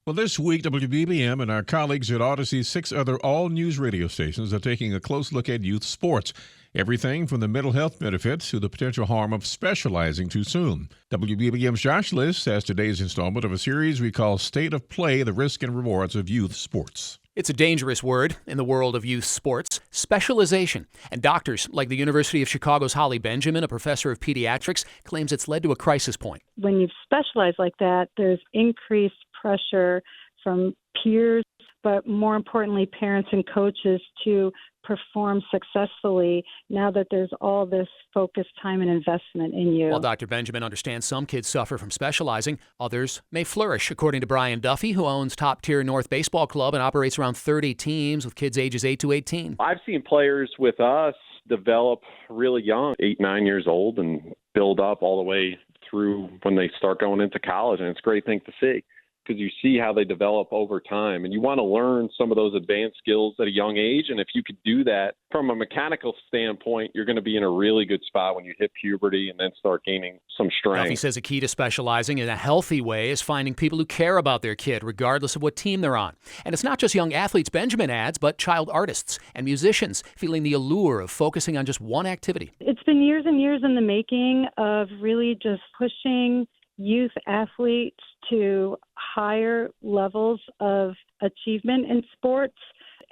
Well, this week, WBBM and our colleagues at Audacy's 6 other all-news radio stations are taking a close look at youth sports. Everything from the mental health benefits to the potential harm of specializing too soon. WBBM's Josh Liss has today's installment of a series we call State of Play, the Risk and Rewards of Youth Sports. It's a dangerous word in the world of youth sports, specialization. And doctors like the University of Chicago's Holly Benjamin, a professor of pediatrics, claims it's led to a crisis point. When you specialize like that, there's increased pressure from peers, but more importantly, parents and coaches to perform successfully now that there's all this focused time and investment in you. While Dr. Benjamin understands some kids suffer from specializing, others may flourish, according to Brian Duffy, who owns top-tier North Baseball Club and operates around 30 teams with kids ages 8 to 18. I've seen players with us develop really young, 8, 9 years old, and build up all the way through when they start going into college, and it's a great thing to see, because you see how they develop over time. And you want to learn some of those advanced skills at a young age. And if you could do that from a mechanical standpoint, you're going to be in a really good spot when you hit puberty and then start gaining some strength. Duffy says a key to specializing in a healthy way is finding people who care about their kid, regardless of what team they're on. And it's not just young athletes, Benjamin adds, but child artists and musicians feeling the allure of focusing on just one activity. It's been years and years in the making of really just pushing youth athletes to higher levels of achievement in sports,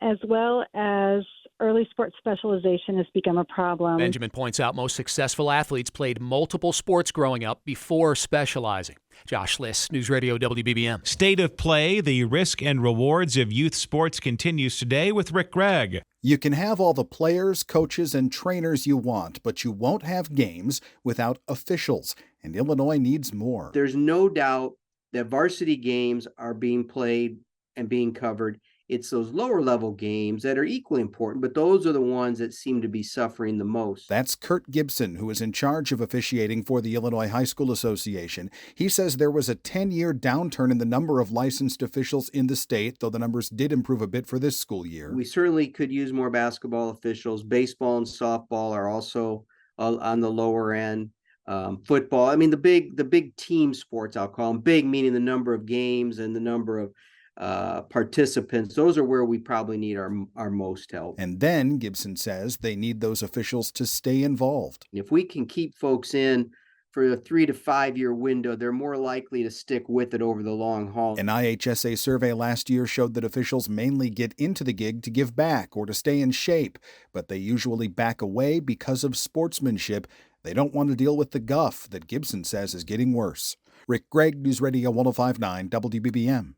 as well as early sports specialization has become a problem. Benjamin points out most successful athletes played multiple sports growing up before specializing. Josh Liss, News Radio WBBM. State of Play, the Risk and Rewards of Youth Sports continues today with Gregg. You can have all the players, coaches, and trainers you want, but you won't have games without officials, and Illinois needs more. There's no doubt that varsity games are being played and being covered. It's those lower level games that are equally important, but those are the ones that seem to be suffering the most. That's Kurt Gibson, who is in charge of officiating for the Illinois High School Association. He says there was a 10-year downturn in the number of licensed officials in the state, though the numbers did improve a bit for this school year. We certainly could use more basketball officials. Baseball and softball are also on the lower end. Football, I mean, the big team sports, I'll call them big, meaning the number of games and the number of participants. Those are where we probably need our most help. And then Gibson says they need those officials to stay involved. If we can keep folks in for a 3 to 5 year window, they're more likely to stick with it over the long haul. An IHSA survey last year showed that officials mainly get into the gig to give back or to stay in shape, but they usually back away because of sportsmanship. They don't want to deal with the guff that Gibson says is getting worse. Gregg, News Radio 105.9 WBBM.